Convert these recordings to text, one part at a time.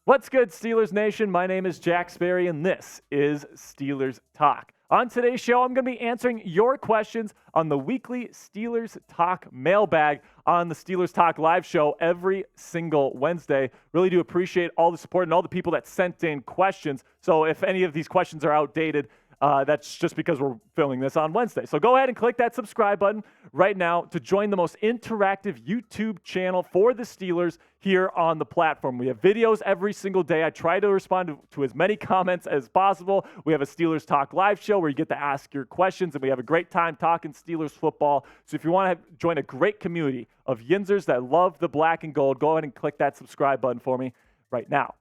What's good, Steelers Nation? My name is Jack Sperry, and this is Steelers Talk. On today's show, I'm going to be answering your questions on the weekly Steelers Talk mailbag on the Steelers Talk live show every single Wednesday. Really do appreciate all the support and all the people that sent in questions. So if any of these questions are outdated, that's just because we're filming this on Wednesday. So go ahead and click that subscribe button right now to join the most interactive YouTube channel for the Steelers here on the platform. We have videos every single day. I try to respond to as many comments as possible. We have a Steelers Talk live show where you get to ask your questions, and we have a great time talking Steelers football. So if you want to join a great community of Yinzers that love the black and gold, go ahead and click that subscribe button for me right now.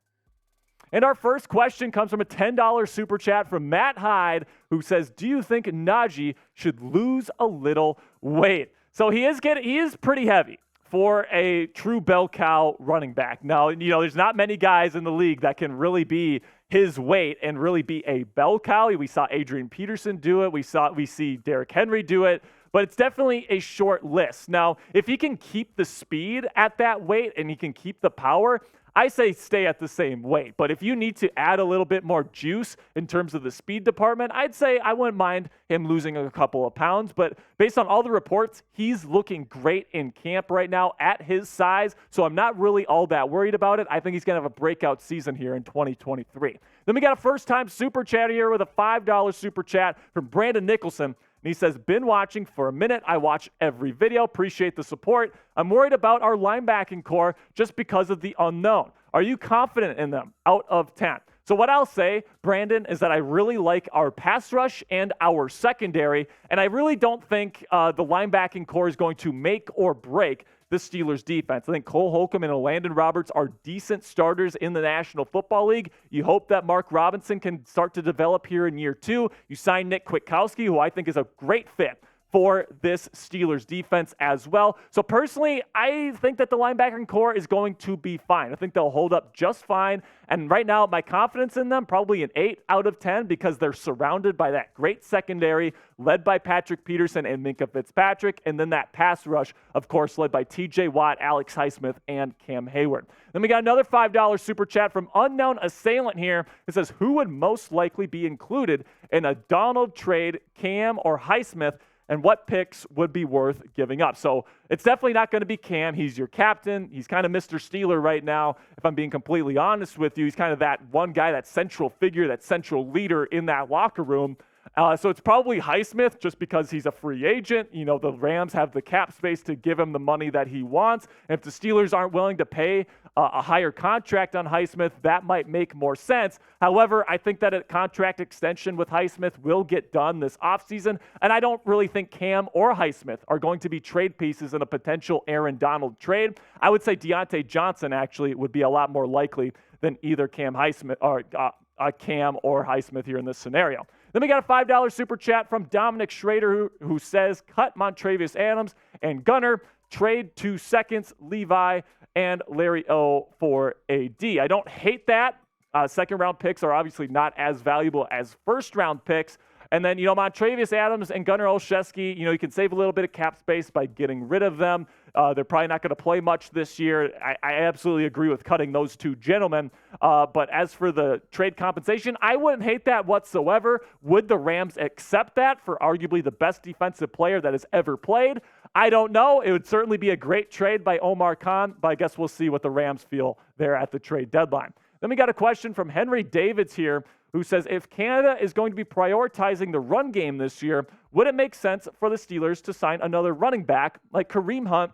And our first question comes from a $10 super chat from Matt Hyde, who says, do you think Najee should lose a little weight? So he is pretty heavy for a true bell cow running back. Now, there's not many guys in the league that can really be his weight and really be a bell cow. We saw Adrian Peterson do it. We see Derrick Henry do it. But it's definitely a short list. Now, if he can keep the speed at that weight and he can keep the power, I say stay at the same weight. But if you need to add a little bit more juice in terms of the speed department, I'd say I wouldn't mind him losing a couple of pounds. But based on all the reports, he's looking great in camp right now at his size. So I'm not really all that worried about it. I think he's going to have a breakout season here in 2023. Then we got a first-time super chat here with a $5 super chat from Brandon Nicholson. And he says, been watching for a minute. I watch every video. Appreciate the support. I'm worried about our linebacking core just because of the unknown. Are you confident in them out of 10? So what I'll say, Brandon, is that I really like our pass rush and our secondary, and I really don't think the linebacking core is going to make or break the Steelers defense. I think Cole Holcomb and Landon Roberts are decent starters in the National Football League. You hope that Mark Robinson can start to develop here in year 2. You sign Nick Kwiatkowski, who I think is a great fit for this Steelers defense as well. So personally, I think that the linebacking core is going to be fine. I think they'll hold up just fine. And right now, my confidence in them, probably an 8 out of 10 because they're surrounded by that great secondary led by Patrick Peterson and Minkah Fitzpatrick. And then that pass rush, of course, led by TJ Watt, Alex Highsmith, and Cam Hayward. Then we got another $5 super chat from Unknown Assailant here. It says, who would most likely be included in a Donald trade, Cam or Highsmith? And what picks would be worth giving up? So it's definitely not going to be Cam. He's your captain. He's kind of Mr. Steeler right now. If I'm being completely honest with you, he's kind of that one guy, that central figure, that central leader in that locker room. So it's probably Highsmith just because he's a free agent. The Rams have the cap space to give him the money that he wants. And if the Steelers aren't willing to pay a higher contract on Highsmith, that might make more sense. However, I think that a contract extension with Highsmith will get done this offseason. And I don't really think Cam or Highsmith are going to be trade pieces in a potential Aaron Donald trade. I would say Diontae Johnson actually would be a lot more likely than either Cam or Highsmith here in this scenario. Then we got a $5 super chat from Dominic Schrader who says, cut Montravius Adams and Gunner, trade 2 seconds, Levi, and Larry O for AD. I don't hate that. Second-round picks are obviously not as valuable as first-round picks. And then, Montravius Adams and Gunnar Olszewski, you can save a little bit of cap space by getting rid of them. They're probably not going to play much this year. I absolutely agree with cutting those two gentlemen. But as for the trade compensation, I wouldn't hate that whatsoever. Would the Rams accept that for arguably the best defensive player that has ever played? I don't know. It would certainly be a great trade by Omar Khan, but I guess we'll see what the Rams feel there at the trade deadline. Then we got a question from Henry Davids here, who says, if Canada is going to be prioritizing the run game this year, would it make sense for the Steelers to sign another running back like Kareem Hunt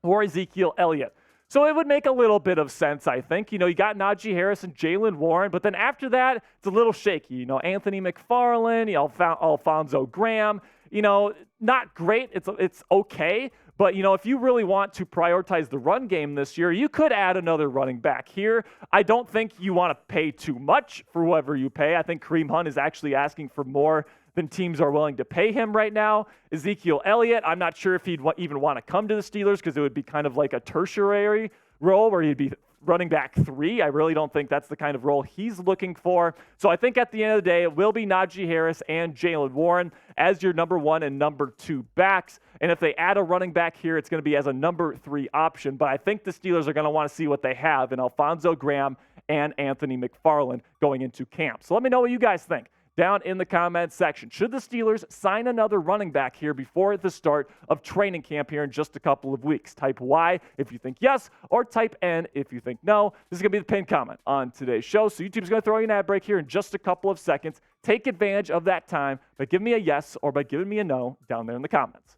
or Ezekiel Elliott? So it would make a little bit of sense, I think. You got Najee Harris and Jaylen Warren, but then after that, it's a little shaky. Anthony McFarland, Alfonso Graham, not great. It's okay. But, if you really want to prioritize the run game this year, you could add another running back here. I don't think you want to pay too much for whoever you pay. I think Kareem Hunt is actually asking for more than teams are willing to pay him right now. Ezekiel Elliott, I'm not sure if he'd even want to come to the Steelers because it would be kind of like a tertiary role where he'd be running back 3. I really don't think that's the kind of role he's looking for. So I think at the end of the day, it will be Najee Harris and Jaylen Warren as your number 1 and number 2 backs. And if they add a running back here, it's going to be as a number 3 option. But I think the Steelers are going to want to see what they have in Alfonso Graham and Anthony McFarland going into camp. So let me know what you guys think down in the comments section. Should the Steelers sign another running back here before the start of training camp here in just a couple of weeks? Type Y if you think yes, or type N if you think no. This is going to be the pinned comment on today's show. So YouTube's going to throw you an ad break here in just a couple of seconds. Take advantage of that time by giving me a yes or by giving me a no down there in the comments.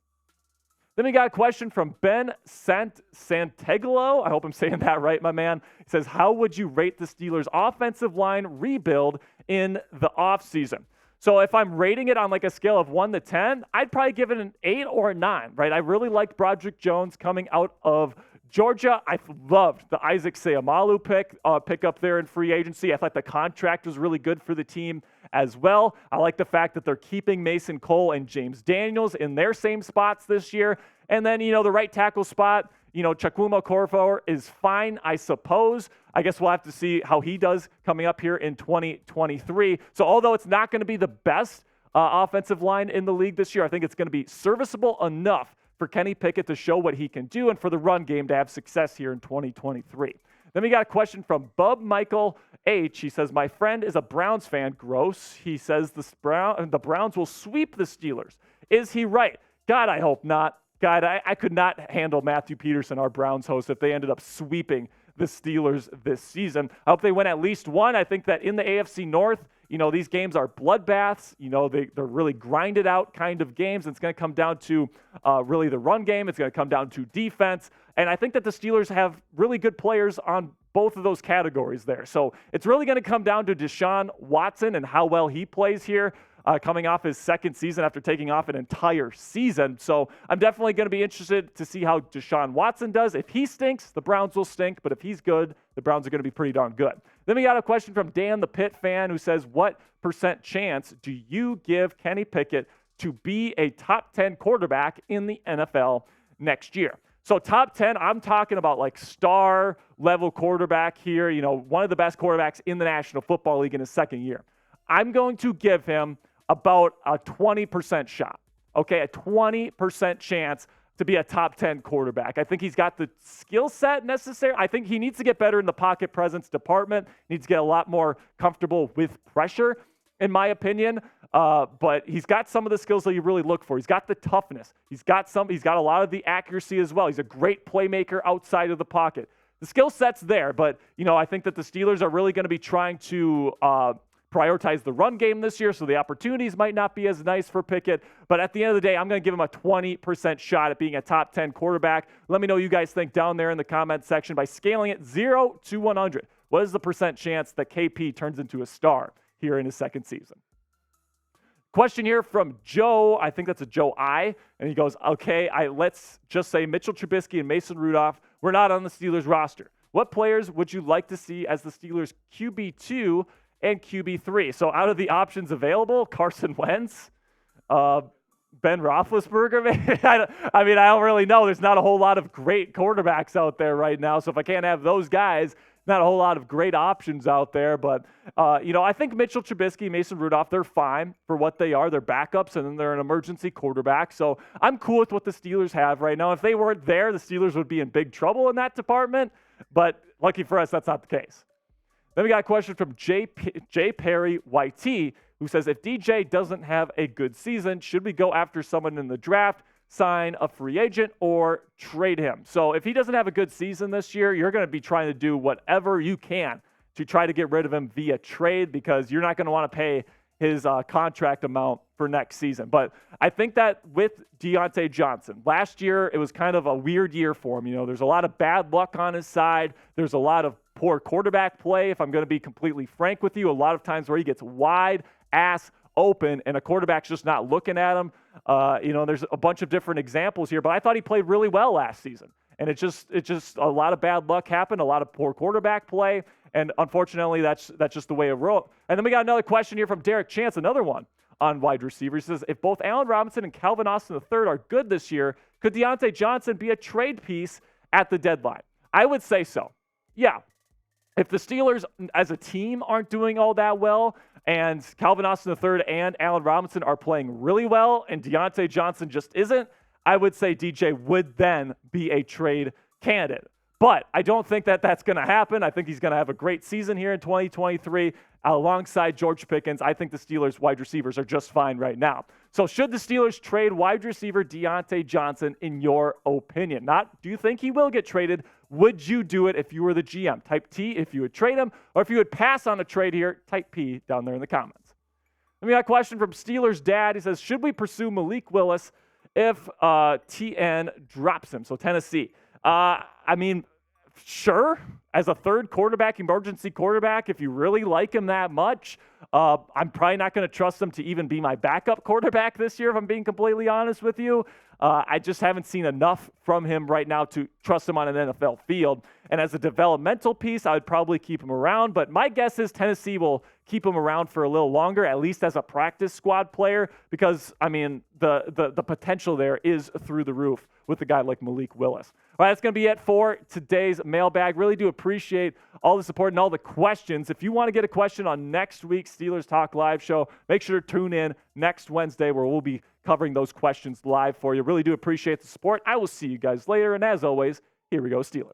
Then we got a question from Ben Santegolo. I hope I'm saying that right, my man. He says, how would you rate the Steelers' offensive line rebuild in the offseason? So if I'm rating it on like a scale of 1 to 10, I'd probably give it an 8 or a 9, right? I really liked Broderick Jones coming out of Georgia. I loved the Isaac Seumalo pick up there in free agency. I thought the contract was really good for the team as well. I like the fact that they're keeping Mason Cole and James Daniels in their same spots this year. And then, the right tackle spot, Chukwuma Okorafor is fine, I suppose. I guess we'll have to see how he does coming up here in 2023. So although it's not going to be the best offensive line in the league this year, I think it's going to be serviceable enough for Kenny Pickett to show what he can do and for the run game to have success here in 2023. Then we got a question from Bub Michael H. He says, my friend is a Browns fan. Gross. He says the Browns will sweep the Steelers. Is he right? God, I hope not. God, I could not handle Matthew Peterson, our Browns host, if they ended up sweeping the Steelers this season. I hope they win at least one. I think that in the AFC North, these games are bloodbaths. They're really grinded out kind of games. It's going to come down to really the run game. It's going to come down to defense. And I think that the Steelers have really good players on both of those categories there. So it's really going to come down to Deshaun Watson and how well he plays here. Coming off his second season after taking off an entire season. So I'm definitely going to be interested to see how Deshaun Watson does. If he stinks, the Browns will stink. But if he's good, the Browns are going to be pretty darn good. Then we got a question from Dan the Pitt fan who says, what % chance do you give Kenny Pickett to be a top 10 quarterback in the NFL next year? So top 10, I'm talking about like star level quarterback here. One of the best quarterbacks in the National Football League in his second year. I'm going to give him about a 20% shot, okay? A 20% chance to be a top 10 quarterback. I think he's got the skill set necessary. I think he needs to get better in the pocket presence department. He needs to get a lot more comfortable with pressure, in my opinion. But he's got some of the skills that you really look for. He's got the toughness. He's got a lot of the accuracy as well. He's a great playmaker outside of the pocket. The skill set's there, but, I think that the Steelers are really going to be trying to prioritize the run game this year, so the opportunities might not be as nice for Pickett. But at the end of the day, I'm going to give him a 20% shot at being a top 10 quarterback. Let me know what you guys think down there in the comment section by scaling it 0 to 100. What is the % chance that KP turns into a star here in his second season? Question here from Joe. I think that's a Joe I. And he goes, okay, let's just say Mitchell Trubisky and Mason Rudolph were not on the Steelers roster. What players would you like to see as the Steelers QB2 and QB3? So out of the options available, Carson Wentz, Ben Roethlisberger. I don't really know. There's not a whole lot of great quarterbacks out there right now. So if I can't have those guys, not a whole lot of great options out there. But, I think Mitchell Trubisky, Mason Rudolph, they're fine for what they are. They're backups, and then they're an emergency quarterback. So I'm cool with what the Steelers have right now. If they weren't there, the Steelers would be in big trouble in that department. But lucky for us, that's not the case. Then we got a question from J. Perry YT, who says, if DJ doesn't have a good season, should we go after someone in the draft, sign a free agent, or trade him? So if he doesn't have a good season this year, you're going to be trying to do whatever you can to try to get rid of him via trade, because you're not going to want to pay his contract amount for next season. But I think that with Diontae Johnson, last year it was kind of a weird year for him. There's a lot of bad luck on his side. There's a lot of poor quarterback play, if I'm going to be completely frank with you. A lot of times where he gets wide ass open and a quarterback's just not looking at him. There's a bunch of different examples here, but I thought he played really well last season. And it just a lot of bad luck happened, a lot of poor quarterback play, and unfortunately that's just the way it rolled. And then we got another question here from Derek Chance, another one on wide receivers. He says, if both Allen Robinson and Calvin Austin III are good this year, could Diontae Johnson be a trade piece at the deadline? I would say so. Yeah. If the Steelers as a team aren't doing all that well, and Calvin Austin III and Allen Robinson are playing really well, and Diontae Johnson just isn't, I would say DJ would then be a trade candidate. But I don't think that that's going to happen. I think he's going to have a great season here in 2023 alongside George Pickens. I think the Steelers wide receivers are just fine right now. So should the Steelers trade wide receiver Diontae Johnson in your opinion? Not do you think he will get traded? Would you do it if you were the GM? Type T if you would trade him, or if you would pass on a trade here, type P down there in the comments. Let me got a question from Steelers Dad. He says, should we pursue Malik Willis if TN drops him? So Tennessee. I mean, sure, as a third quarterback, emergency quarterback, if you really like him that much, I'm probably not going to trust him to even be my backup quarterback this year, if I'm being completely honest with you. I just haven't seen enough from him right now to trust him on an NFL field. And as a developmental piece, I would probably keep him around. But my guess is Tennessee will keep him around for a little longer, at least as a practice squad player, because, I mean, the potential there is through the roof with a guy like Malik Willis. All right, that's going to be it for today's mailbag. Really do appreciate all the support and all the questions. If you want to get a question on next week's Steelers Talk Live show, make sure to tune in next Wednesday where we'll be covering those questions live for you. Really do appreciate the support. I will see you guys later. And as always, here we go, Steelers.